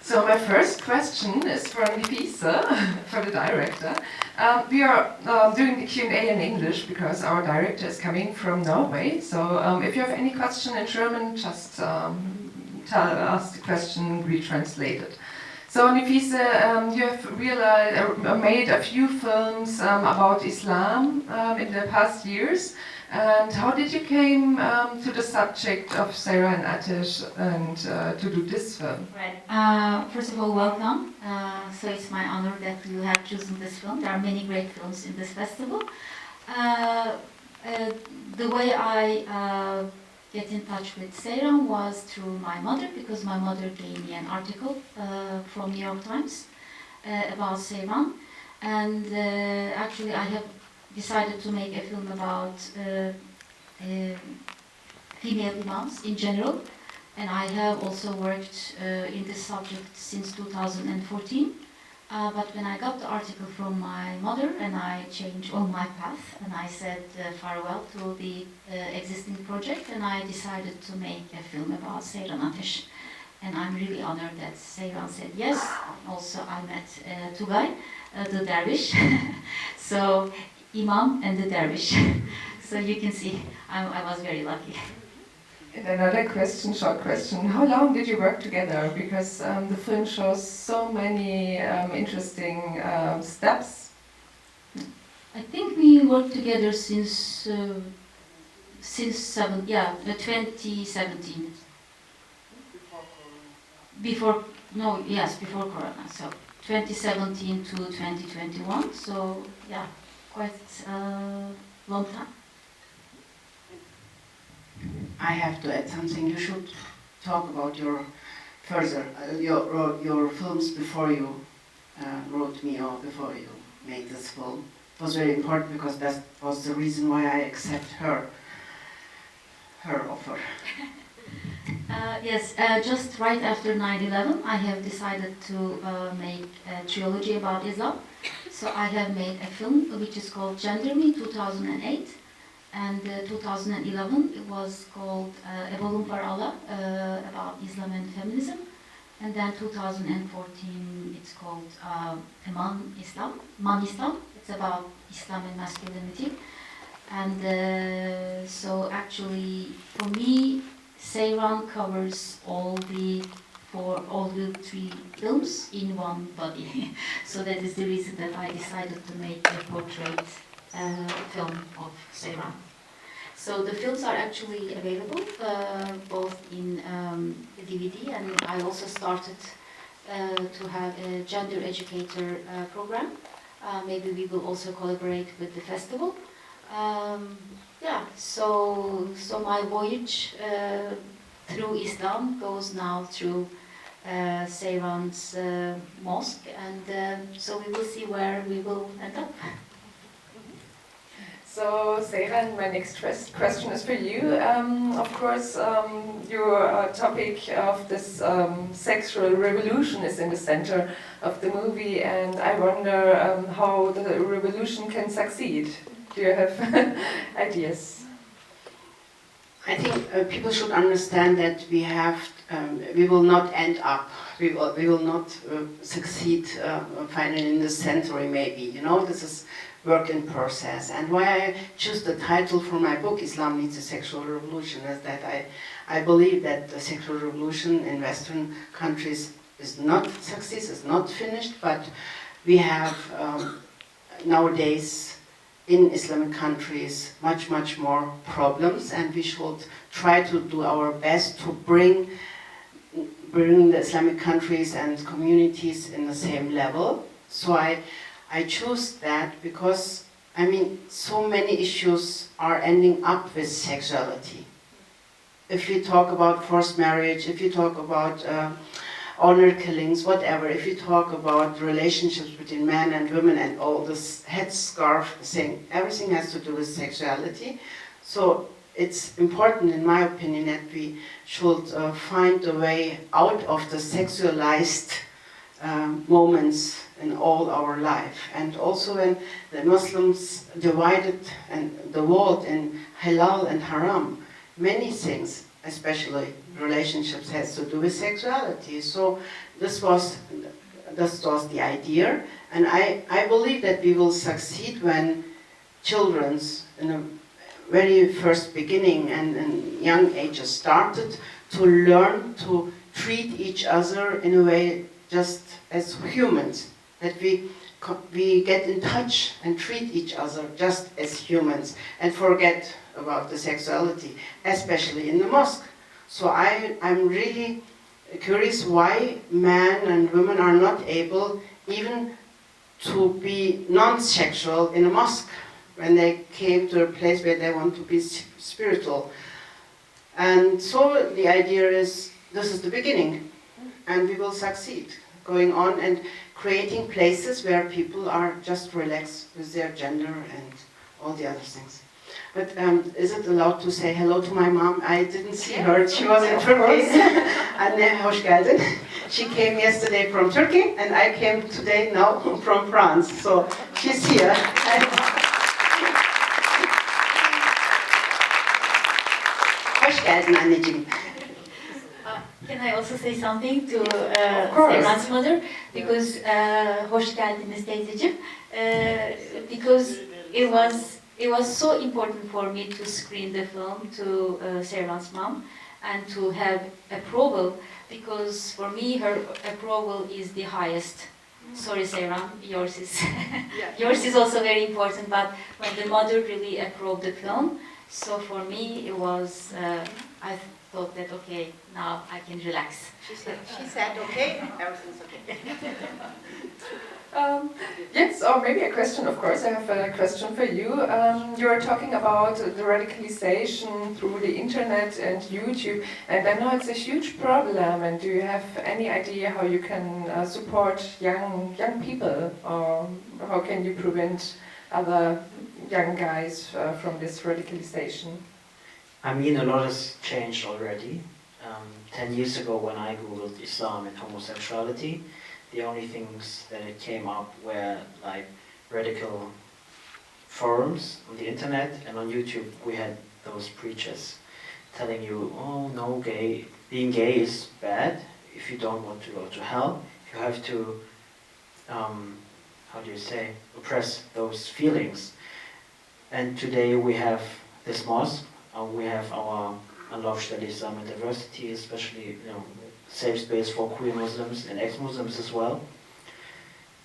So my first question is for Nefise, for the director. We are doing the Q&A in English because our director is coming from Norway. So if you have any question in German, just tell us the question, we translate it. So Nefise, you have made a few films about Islam in the past years. And how did you came to the subject of Seyran Ateş and to do this film? Right. First of all, welcome. So it's my honor that you have chosen this film. There are many great films in this festival. The way I get in touch with Seyran was through my mother, because my mother gave me an article from New York Times about Seyran. And actually I have decided to make a film about female imams in general, and I have also worked in this subject since 2014. But when I got the article from my mother, and I changed on my path, and I said farewell to the existing project, and I decided to make a film about Seyran Ateş. And I'm really honored that Seyran said yes. Also I met Tugay, the dervish. So Imam and the dervish. So you can see, I was very lucky. And another question, short question. How long did you work together? Because the film shows so many interesting steps. I think we worked together since 2017. Before Corona. So 2017 to 2021. So yeah. Quite a long time. I have to add something. You should talk about your films before you wrote me or before you made this film. It was very important because that was the reason why I accept her offer. Yes, just right after 9/11, I have decided to make a trilogy about Islam. So I have made a film which is called Gender Me 2008, and 2011 it was called Evolum for Allah, about Islam and feminism, and then 2014 it's called Man Islam. It's about Islam and masculinity, and so actually for me, Seyran covers all the three films in one body. So that is the reason that I decided to make a portrait film of Seyran. So the films are actually available both in DVD, and I also started to have a gender educator program. Maybe we will also collaborate with the festival. So my voyage through Islam goes now through Seyran's mosque, and so we will see where we will end up. So Seyran, my next question is for you. Of course, your topic of this sexual revolution is in the center of the movie, and I wonder how the revolution can succeed. Do you have ideas? I think people should understand that we will not end up, we will not succeed finally in this century maybe, you know, this is work in process. And why I choose the title for my book, Islam Needs a Sexual Revolution, is that I believe that the sexual revolution in Western countries is not success, is not finished, but we have nowadays in Islamic countries much more problems, and we should try to do our best to bring the Islamic countries and communities in the same level. So I choose that because, I mean, so many issues are ending up with sexuality. If you talk about forced marriage, if you talk about honor killings, whatever, if you talk about relationships between men and women and all this headscarf thing, everything has to do with sexuality. So it's important, in my opinion, that we should find a way out of the sexualized moments in all our life. And also when the Muslims divided and the world in halal and haram, many things especially relationships, has to do with sexuality. So this was the idea, and I believe that we will succeed when children's in a very first beginning and in young ages started to learn to treat each other in a way just as humans, that we get in touch and treat each other just as humans and forget about the sexuality, especially in the mosque. So I'm really curious why men and women are not able even to be non-sexual in a mosque when they came to a place where they want to be spiritual. And so the idea is, this is the beginning, and we will succeed going on and creating places where people are just relaxed with their gender and all the other things. But is it allowed to say hello to my mom? I didn't see her. She was in Turkey. Anne, hoş geldin. She came yesterday from Turkey, and I came today now from France. So she's here. Hoş geldin anneciğim. Can I also say something to Seyran's mother? Because hoş geldiniz teyzeciğim. Because it was so important for me to screen the film to Seyran's mom and to have approval, because for me her approval is the highest. Sorry Seyran, yours is yours is also very important, but when the mother really approved the film, so for me it was I thought that okay, now I can relax. She said okay, everything's okay. Yes, or maybe a question, of course. I have a question for you. You are talking about the radicalization through the internet and YouTube, and I know it's a huge problem. And do you have any idea how you can support young people, or how can you prevent other young guys from this radicalization? I mean, a lot has changed already. 10 years ago, when I googled Islam and homosexuality, the only things that it came up were like radical forums on the internet, and on YouTube we had those preachers telling you, oh no, being gay is bad. If you don't want to go to hell, you have to, oppress those feelings. And today we have this mosque, we have our Anschluss, Islam and diversity, especially, safe space for queer Muslims and ex-Muslims as well.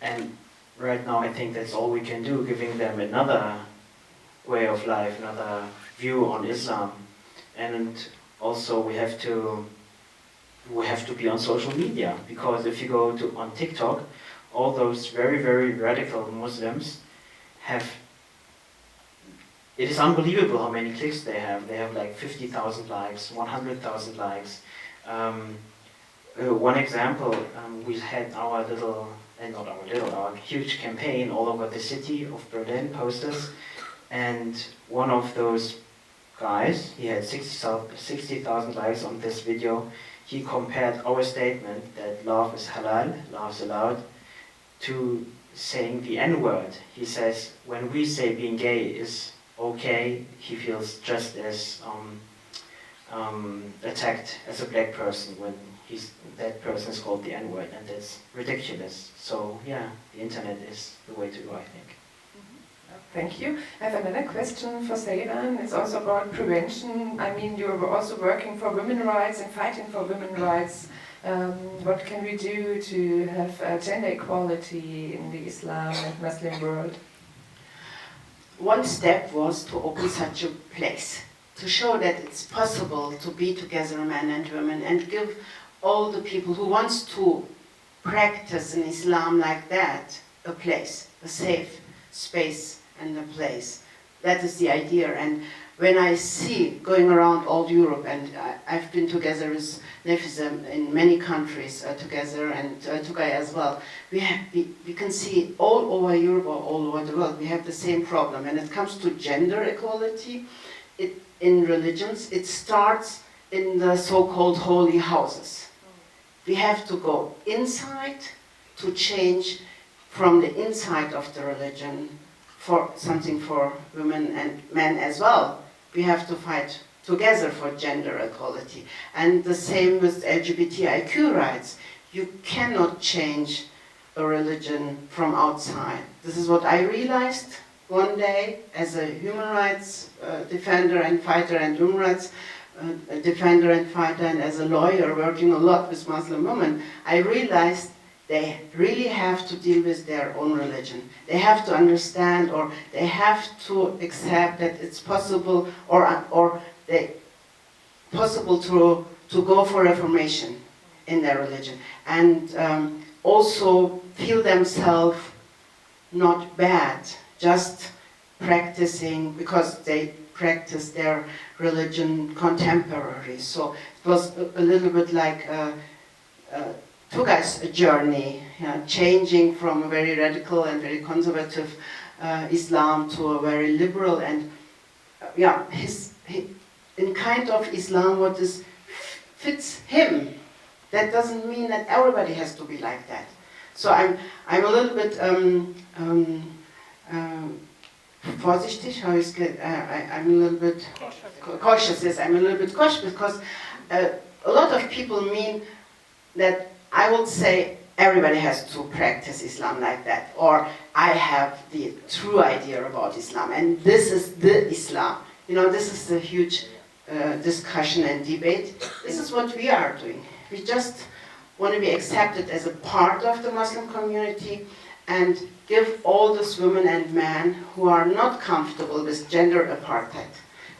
And right now I think that's all we can do, giving them another way of life, another view on Islam. And also we have to be on social media, because if you go on TikTok, all those very, very radical Muslims it is unbelievable how many clicks they have. They have like 50,000 likes, 100,000 likes. One example, we had our huge campaign all over the city of Berlin, posters, and one of those guys, he had 60,000 likes on this video. He compared our statement that love is halal, love is allowed, to saying the N-word. He says, when we say being gay is okay, he feels just as attacked as a black person when that person is called the N-word, and that's ridiculous. So yeah, the internet is the way to go, I think. Thank you. I have another question for Seyran. It's also about prevention. I mean, you're also working for women's rights and fighting for women's rights. What can we do to have gender equality in the Islam and Muslim world? One step was to open such a place, to show that it's possible to be together, men and women, and give all the people who wants to practice in Islam like that a place, a safe space and a place. That is the idea. And when I see going around all Europe, and I've been together with Nefise in many countries together, and Tugay as well, we can see all over Europe or all over the world, we have the same problem. When it comes to gender equality, in religions, it starts in the so-called holy houses. We have to go inside to change from the inside of the religion for something for women and men as well. We have to fight together for gender equality. And the same with LGBTIQ rights. You cannot change a religion from outside. This is what I realized one day as a human rights defender and fighter, and human rights defender and fighter, and as a lawyer working a lot with Muslim women. I realized they really have to deal with their own religion. They have to understand, or they have to accept that it's possible, or they possible to go for reformation in their religion, and also feel themselves not bad, just practicing because they practice their religion contemporary. So it was a little bit like Tugay's journey, changing from a very radical and very conservative Islam to a very liberal and in kind of Islam what is fits him. That doesn't mean that everybody has to be like that. So I'm a little bit vorsichtig. How is it? I'm a little bit cautious. Yes, I'm a little bit cautious because a lot of people mean that I would say everybody has to practice Islam like that, or I have the true idea about Islam, and this is the Islam. You know, this is the huge discussion and debate. This is what we are doing. We just want to be accepted as a part of the Muslim community and give all those women and men who are not comfortable with gender apartheid,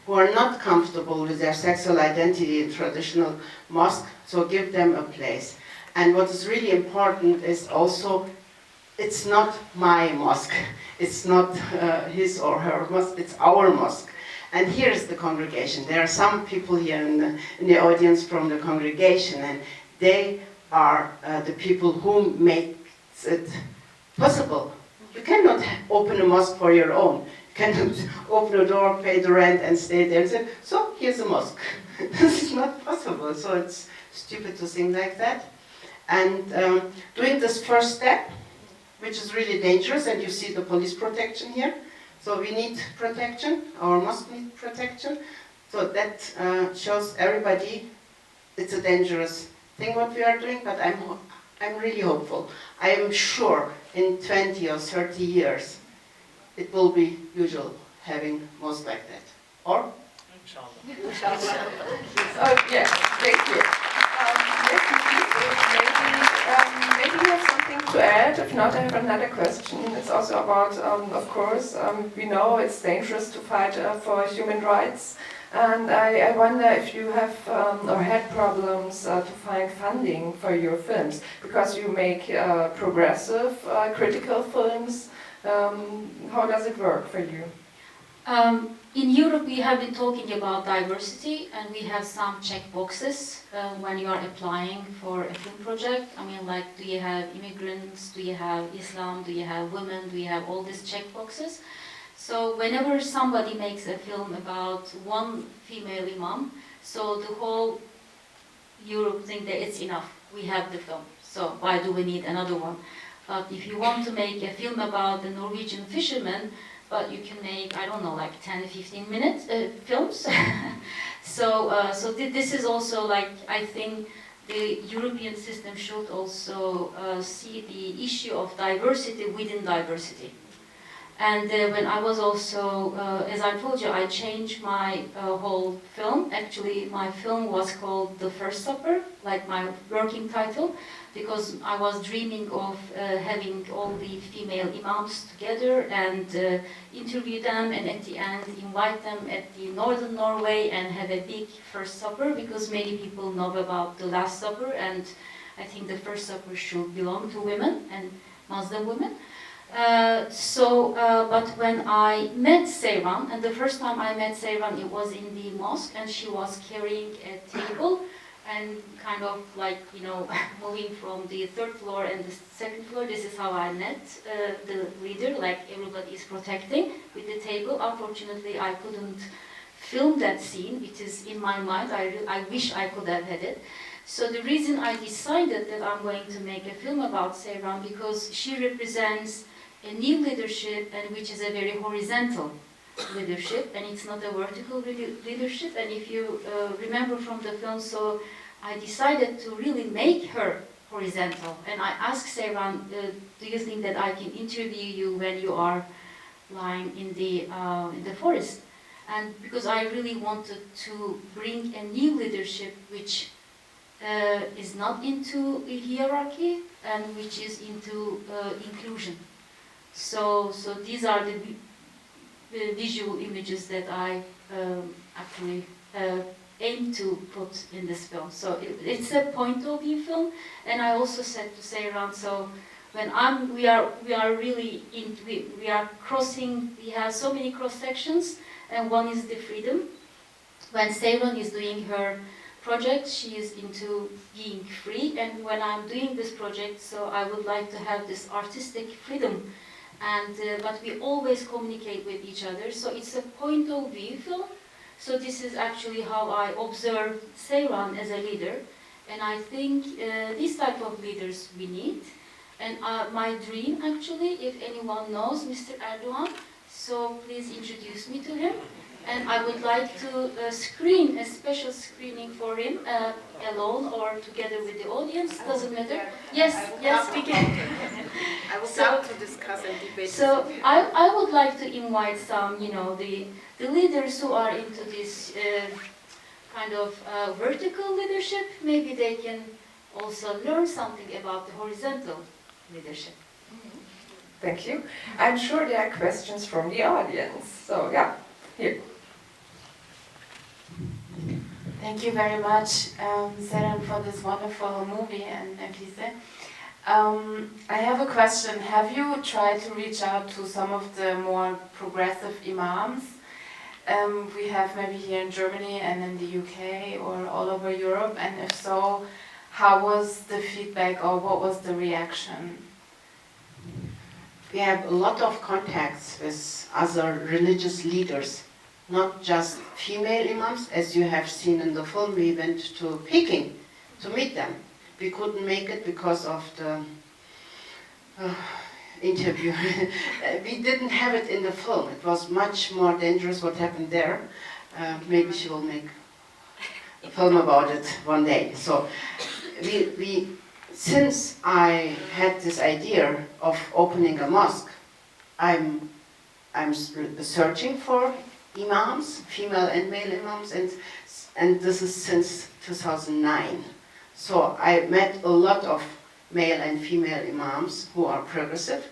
who are not comfortable with their sexual identity in traditional mosque, so give them a place. And what is really important is also, it's not my mosque, it's not his or her mosque, it's our mosque. And here is the congregation. There are some people here in the audience from the congregation, and they are the people who make it possible. You cannot open a mosque for your own. You cannot open a door, pay the rent, and stay there and say, so here's a mosque. This is not possible. So it's stupid to think like that. And doing this first step, which is really dangerous, and you see the police protection here. So we need protection, our mosque needs protection. So that shows everybody it's a dangerous thing what we are doing, but I'm really hopeful. I am sure in 20 or 30 years it will be usual having mosques like that. Or? Inshallah. Oh, yes, thank you. Maybe you have something to add. If not, I have another question. It's also about, of course, we know it's dangerous to fight for human rights. And I wonder if you have or had problems to find funding for your films, because you make progressive, critical films. How does it work for you? In Europe, we have been talking about diversity, and we have some check boxes when you are applying for a film project. I mean, like, do you have immigrants? Do you have Islam? Do you have women? Do you have all these check boxes? So whenever somebody makes a film about one female imam, so the whole Europe think that it's enough. We have the film, so why do we need another one? But if you want to make a film about the Norwegian fishermen, but you can make, I don't know, like 10, 15 minute films. So this is also, like, I think the European system should also see the issue of diversity within diversity. And when I was also, as I told you, I changed my whole film. Actually, my film was called The First Supper, like my working title, because I was dreaming of having all the female imams together and interview them, and at the end invite them at the northern Norway and have a big First Supper, because many people know about the Last Supper, and I think the First Supper should belong to women and Muslim women. But when I met Seyran, and the first time I met Seyran, it was in the mosque, and she was carrying a table and kind of like, you know, moving from the third floor and the second floor. This is how I met the leader, like everybody is protecting with the table. Unfortunately, I couldn't film that scene. It is in my mind. I wish I could have had it. So the reason I decided that I'm going to make a film about Seyran, because she represents a new leadership, and which is a very horizontal leadership, and it's not a vertical leadership. And if you remember from the film, so I decided to really make her horizontal. And I asked Seyran, do you think that I can interview you when you are lying in the forest? And because I really wanted to bring a new leadership which is not into a hierarchy and which is into inclusion. So these are the visual images that I actually aim to put in this film. So it's a point of view film, and I also said to Seyran, so when we are really we are crossing, we have so many cross sections, and one is the freedom. When Seyran is doing her project, she is into being free, and when I'm doing this project, so I would like to have this artistic freedom, and but we always communicate with each other. So it's a point of view film. So this is actually how I observe Seyran as a leader, and I think these type of leaders we need. And my dream, actually, if anyone knows Mr. Erdogan, so please introduce me to him. And I would like to screen a special screening for him, alone or together with the audience, doesn't matter. Yes, we can. I would love to discuss and debate. So I would like to invite some, the leaders who are into this kind of vertical leadership. Maybe they can also learn something about the horizontal leadership. Thank you. I'm sure there are questions from the audience. So yeah, here. Thank you very much, Seyran, for this wonderful movie, and Nefise. I have a question. Have you tried to reach out to some of the more progressive imams we have maybe here in Germany and in the UK or all over Europe? And if so, how was the feedback or what was the reaction? We have a lot of contacts with other religious leaders, not just female imams. As you have seen in the film, we went to Peking to meet them. We couldn't make it because of the interview. We didn't have it in the film. It was much more dangerous what happened there. Maybe she will make a film about it one day. So since I had this idea of opening a mosque, I'm searching for imams, female and male imams, and this is since 2009. So I met a lot of male and female imams who are progressive.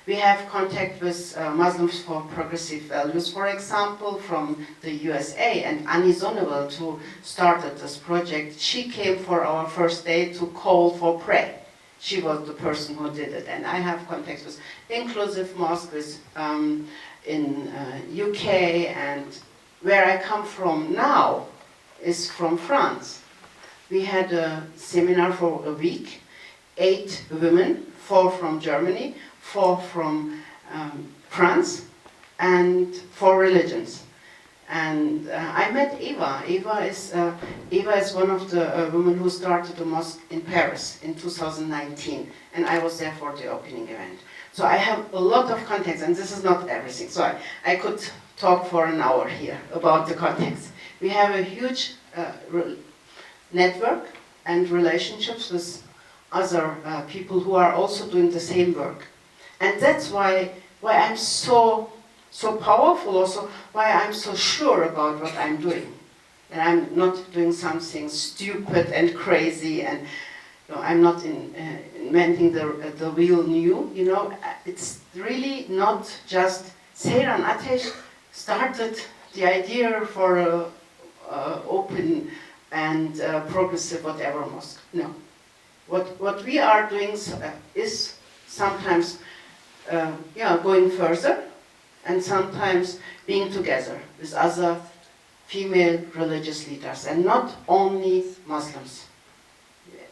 We have contact with Muslims for Progressive Values, for example, from the USA, and Annie Zonneveld, who started this project, she came for our first day to call for prayer. She was the person who did it. And I have contacts with inclusive mosques in UK, and where I come from now is from France. We had a seminar for a week, 8 women, 4 from Germany, 4 from France, and 4 religions. And I met Eva. Eva is one of the women who started a mosque in Paris in 2019, and I was there for the opening event. So I have a lot of contacts, and this is not everything. So I could talk for an hour here about the contacts. We have a huge network and relationships with other people who are also doing the same work. And that's why I'm so powerful, also why I'm so sure about what I'm doing. And I'm not doing something stupid and crazy, and I'm not inventing the wheel new. It's really not just Seyran Ateş started the idea for a open and progressive whatever mosque. No. What we are doing is sometimes going further, and sometimes being together with other female religious leaders, and not only Muslims.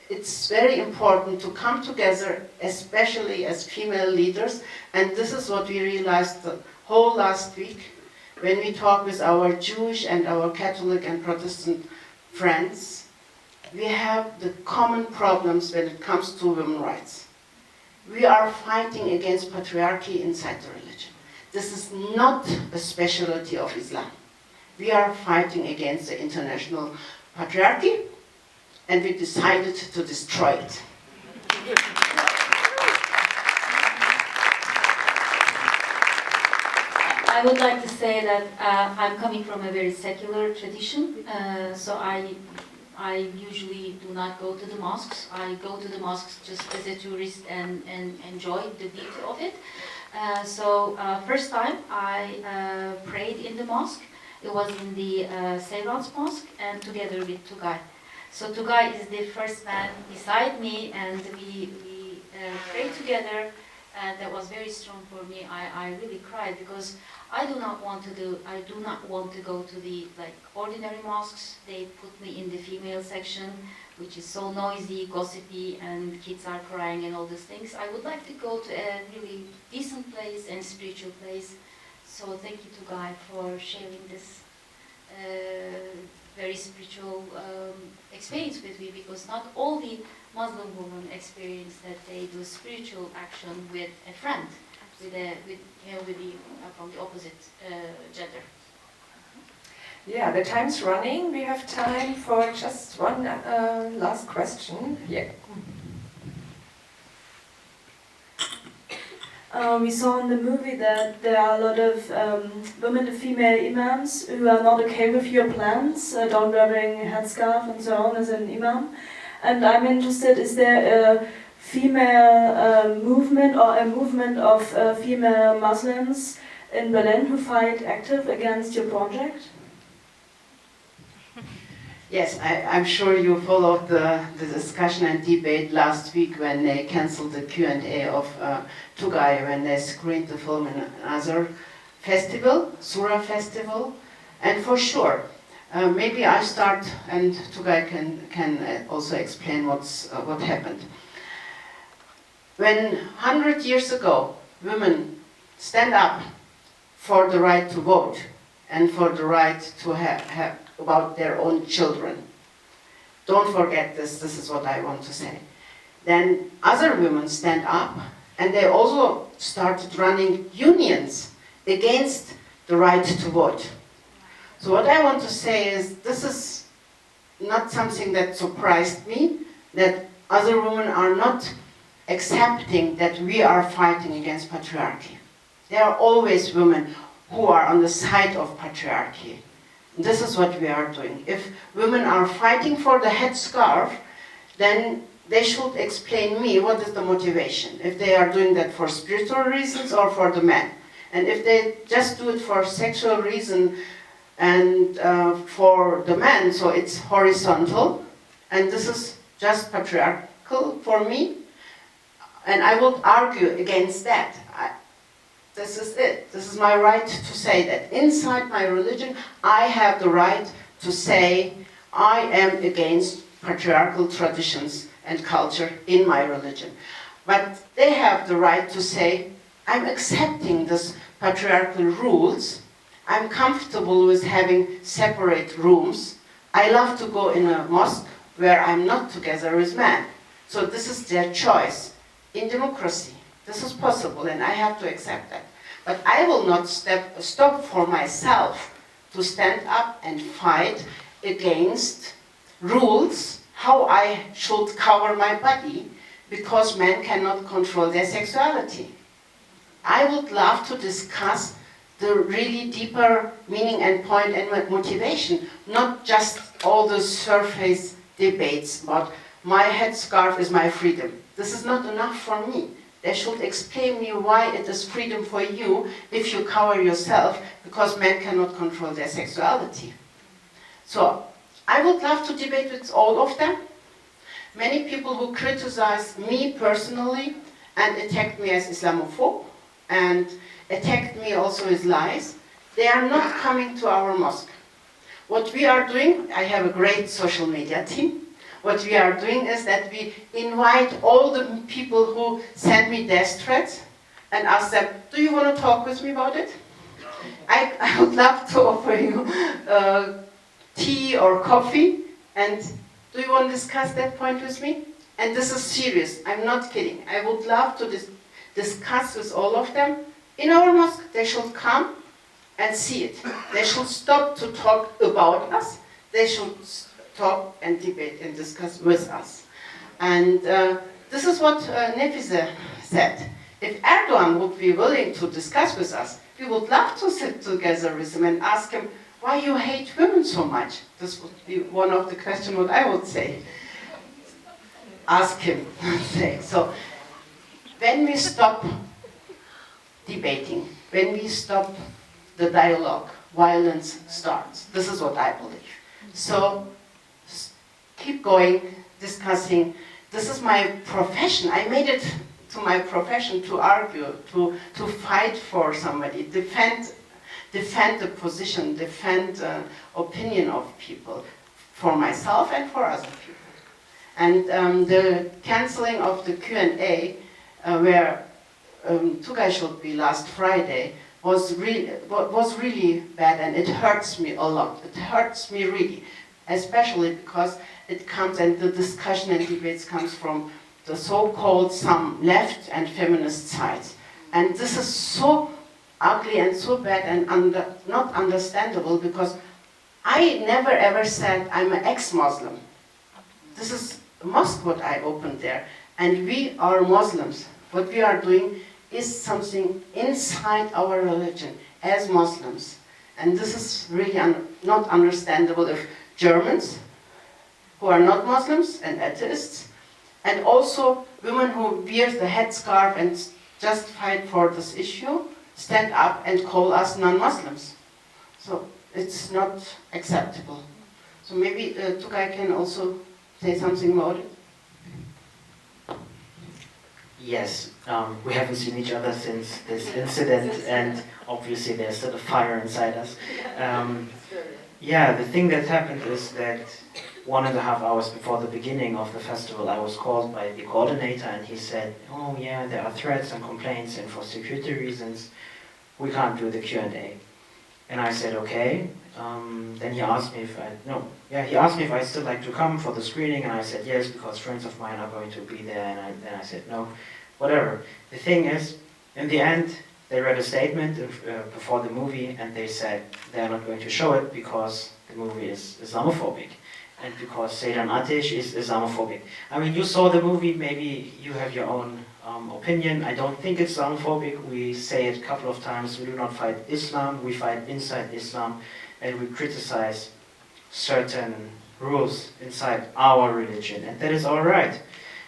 It's very important to come together, especially as female leaders, and this is what we realized the whole last week when we talked with our Jewish and our Catholic and Protestant friends. We have the common problems when it comes to women's rights. We are fighting against patriarchy inside the religion. this is not a specialty of Islam. We are fighting against the international patriarchy, and we decided to destroy it. I would like to say that I'm coming from a very secular tradition, so I usually do not go to the mosques. I go to the mosques just as a tourist and enjoy the beauty of it. First time I prayed in the mosque, it was in the Seyran Mosque and together with Tugay. So Tugay is the first man beside me, and we prayed together. And that was very strong for me. I really cried because I do not want to go to the ordinary mosques. They put me in the female section, which is so noisy, gossipy, and kids are crying and all these things. I would like to go to a really decent place and spiritual place. So thank you to Guy for sharing this very spiritual experience with me, because not all the Muslim women experience that they do spiritual action with a friend, from the opposite gender. Yeah, the time's running. We have time for just one last question. Yeah. We saw in the movie that there are a lot of women, female imams, who are not okay with your plans, don't wearing a headscarf and so on as an imam. And I'm interested, is there a female movement or a movement of female Muslims in Berlin who fight active against your project? Yes, I'm sure you followed the discussion and debate last week when they cancelled the Q&A of Tugay when they screened the film in another festival, Sura Festival. And for sure, maybe I start and Tugay can also explain what happened. When 100 years ago women stand up for the right to vote and for the right to have about their own children, don't forget this is what I want to say. Then other women stand up and they also started running unions against the right to vote. So what I want to say is, this is not something that surprised me, that other women are not accepting that we are fighting against patriarchy. There are always women who are on the side of patriarchy. This is what we are doing. If women are fighting for the headscarf, then they should explain me what is the motivation. If they are doing that for spiritual reasons or for the men. And if they just do it for sexual reason and for the men, so it's horizontal, and this is just patriarchal for me, and I would argue against that. This is it. This is my right to say that. Inside my religion, I have the right to say I am against patriarchal traditions and culture in my religion. But they have the right to say, I'm accepting these patriarchal rules. I'm comfortable with having separate rooms. I love to go in a mosque where I'm not together with men. So this is their choice. In democracy, this is possible, and I have to accept that. But I will not stop for myself to stand up and fight against rules how I should cover my body because men cannot control their sexuality. I would love to discuss the really deeper meaning and point and motivation, not just all the surface debates about my headscarf is my freedom. This is not enough for me. They should explain me why it is freedom for you if you cover yourself, because men cannot control their sexuality. So I would love to debate with all of them. Many people who criticize me personally and attacked me as Islamophobe and attacked me also with lies, they are not coming to our mosque. What we are doing, I have a great social media team. What we are doing is that we invite all the people who send me death threats and ask them, do you want to talk with me about it? I would love to offer you tea or coffee, and do you want to discuss that point with me? And this is serious, I'm not kidding. I would love to discuss with all of them in our mosque, they should come and see it. They should stop to talk about us. They should talk and debate and discuss with us. And this is what Nefise said. If Erdogan would be willing to discuss with us, we would love to sit together with him and ask him, why you hate women so much? This would be one of the questions what I would say. Ask him. So, when we stop debating, when we stop the dialogue, violence starts. This is what I believe. So, keep going, discussing. This is my profession. I made it to my profession to argue, to fight for somebody, defend the position, defend the opinion of people, for myself and for other people. And the cancelling of the Q&A, where Tugay should be last Friday, was really bad, and it hurts me a lot. It hurts me really, especially because it comes, and the discussion and debates comes from the so-called some left and feminist sides. And this is so ugly and so bad and not understandable, because I never ever said I'm an ex-Muslim. This is a mosque what I opened there, and we are Muslims. What we are doing is something inside our religion as Muslims. And this is really not understandable if Germans, who are not Muslims and atheists, and also women who wear the headscarf and just fight for this issue, stand up and call us non-Muslims. So it's not acceptable. So maybe Tugay can also say something about it. Yes, we haven't seen each other since this incident, and obviously there's still a fire inside us. Yeah, the thing that happened is that 1.5 hours before the beginning of the festival, I was called by the coordinator, and he said, oh yeah, there are threats and complaints, and for security reasons, we can't do the Q&A. And I said, okay. Then he asked me if he asked me if I'd still like to come for the screening, and I said yes, because friends of mine are going to be there, and then I said no, whatever. The thing is, in the end, they read a statement before the movie, and they said they're not going to show it because the movie is Islamophobic, and because Seyran Ateş is Islamophobic. I mean, you saw the movie, maybe you have your own opinion. I don't think it's Islamophobic. We say it a couple of times. We do not fight Islam, we fight inside Islam, and we criticize certain rules inside our religion, and that is all right,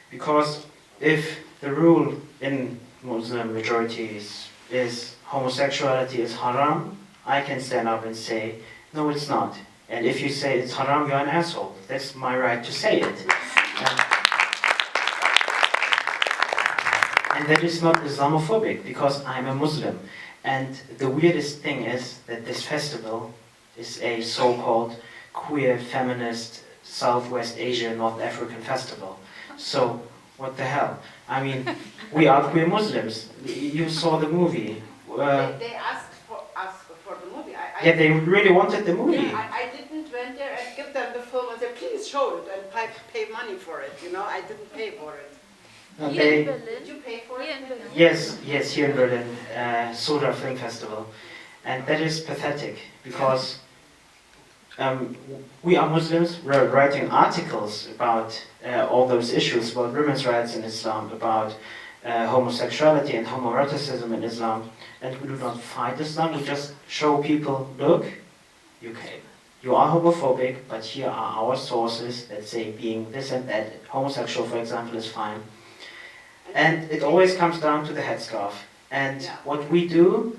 because if the rule in Muslim majorities is homosexuality is haram, I can stand up and say, no, it's not. And if you say it's haram, you're an asshole. That's my right to say it. And that is not Islamophobic, because I'm a Muslim. And the weirdest thing is that this festival is a so-called queer, feminist, Southwest Asia, North African festival. So, what the hell? I mean, we are queer Muslims. You saw the movie. They asked for us for the movie. Yeah, they really wanted the movie. Yeah, I didn't went there and give them the film and say, please show it, and pay money for it. You know, I didn't pay for it. No, Did you pay for it? Yes, here in Berlin, Soda Film Festival. And that is pathetic, because we are Muslims, we're writing articles about all those issues, about women's rights in Islam, about homosexuality and homoeroticism in Islam, and we do not fight Islam, we just show people, look, you are homophobic, but here are our sources that say being this and that, homosexual, for example, is fine. And it always comes down to the headscarf. And what we do,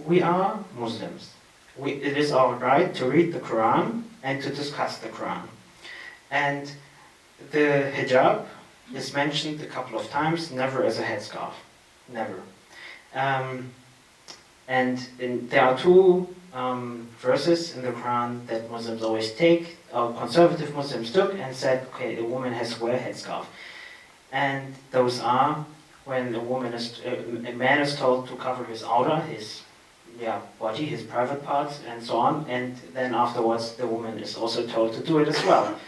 we are Muslims. It is our right to read the Quran and to discuss the Quran. And the hijab is mentioned a couple of times, never as a headscarf, never. There are two verses in the Quran that Muslims always take, or conservative Muslims took, and said, okay, a woman has to wear a headscarf. And those are when a man is told to cover his aura, his body, his private parts, and so on, and then afterwards the woman is also told to do it as well.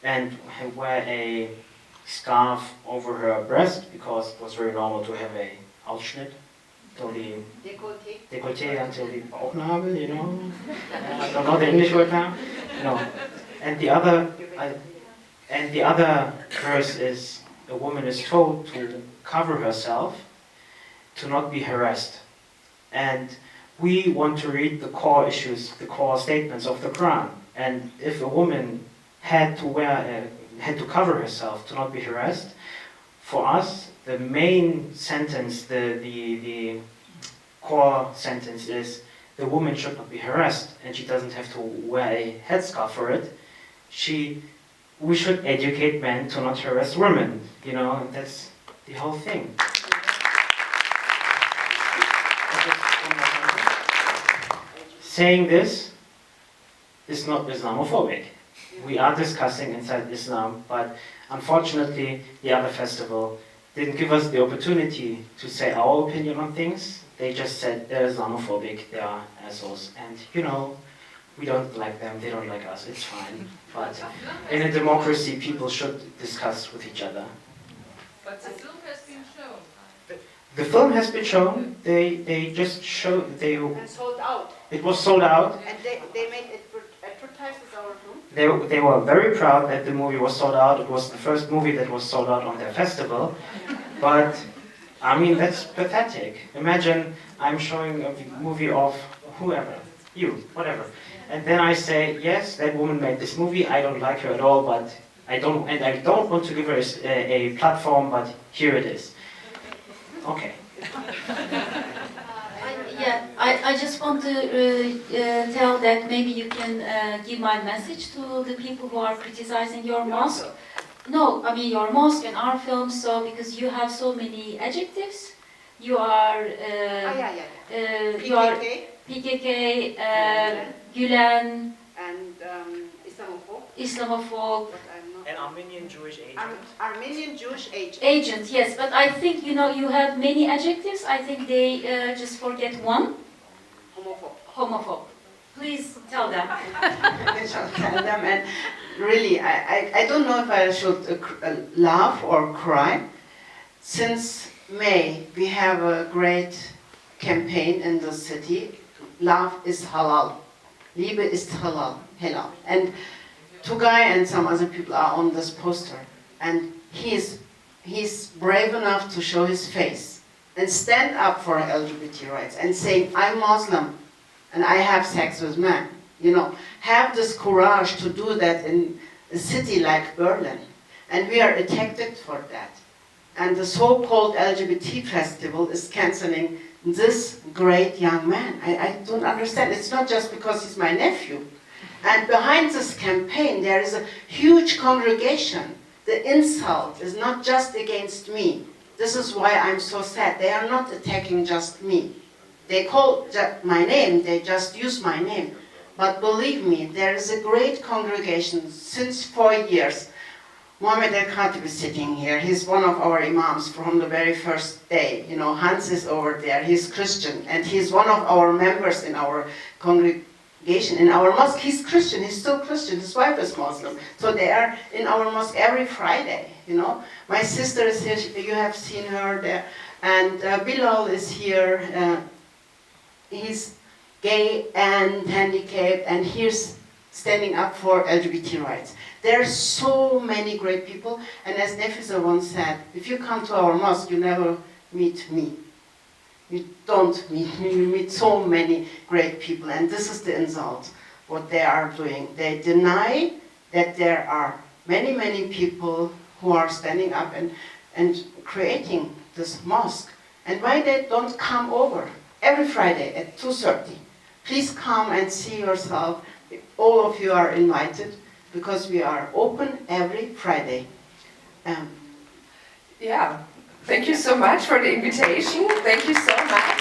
And wear a scarf over her breast, because it was very normal to have a Ausschnitt, till the décolleté until the Bauchnabel, you know. I don't know the English word now. No. And the other verse is a woman is told to cover herself, to not be harassed. And we want to read the core issues, the core statements of the Quran. And if a woman had to cover herself to not be harassed, for us, the main sentence, the core sentence is the woman should not be harassed, and she doesn't have to wear a headscarf for it. We should educate men to not harass women, you know, and that's the whole thing. Saying this is not Islamophobic. We are discussing inside Islam, but unfortunately the other festival didn't give us the opportunity to say our opinion on things. They just said they're Islamophobic, they are assholes, and you know, we don't like them, they don't like us, it's fine. But in a democracy, people should discuss with each other. But the film has been shown. The film has been shown, they just showed, And sold out. it was sold out. And they made it advertised as our film. They were very proud that the movie was sold out. It was the first movie that was sold out on their festival. But, I mean, that's pathetic. Imagine I'm showing a movie of whoever, you, whatever. And then I say, yes, that woman made this movie, I don't like her at all, but I don't want to give her a platform, but here it is. Okay. I just want to tell that maybe you can give my message to the people who are criticizing your mosque. No, I mean your mosque and our films, so because you have so many adjectives, you are you are PKK, Gülen, And Islamophobe. Islamophobe. An Armenian Jewish agent. Armenian Jewish agent. Agent, yes, but I think you know you have many adjectives. I think they just forget one. Homophobe. Homophobe. Please tell them. I shall tell them, and really, I don't know if I should laugh or cry. Since May, we have a great campaign in the city. Love is halal. Liebe ist halal. And Tugay and some other people are on this poster, and he's brave enough to show his face and stand up for LGBT rights and say, I'm Muslim and I have sex with men. You know, have this courage to do that in a city like Berlin, and we are attacked for that. And the so-called LGBT festival is canceling this great young man. I don't understand. It's not just because he's my nephew. And behind this campaign, there is a huge congregation. The insult is not just against me. This is why I'm so sad. They are not attacking just me. They call my name, they just use my name. But believe me, there is a great congregation since 4 years. Mohammed El-Khatib is sitting here. He's one of our imams from the very first day. You know, Hans is over there. He's Christian, and he's one of our members in our congregation. In our mosque, he's Christian. He's still Christian. His wife is Muslim. So they are in our mosque every Friday, you know. My sister is here. You have seen her there. And Bilal is here. He's gay and handicapped, and he's standing up for LGBT rights. There are so many great people, and as Nefise once said, if you come to our mosque, you never meet me. You don't meet me, you meet so many great people, and this is the insult, what they are doing. They deny that there are many, many people who are standing up and creating this mosque. And why they don't come over every Friday at 2:30? Please come and see yourself. All of you are invited, because we are open every Friday. Yeah, thank you so much for the invitation. Thank you so much.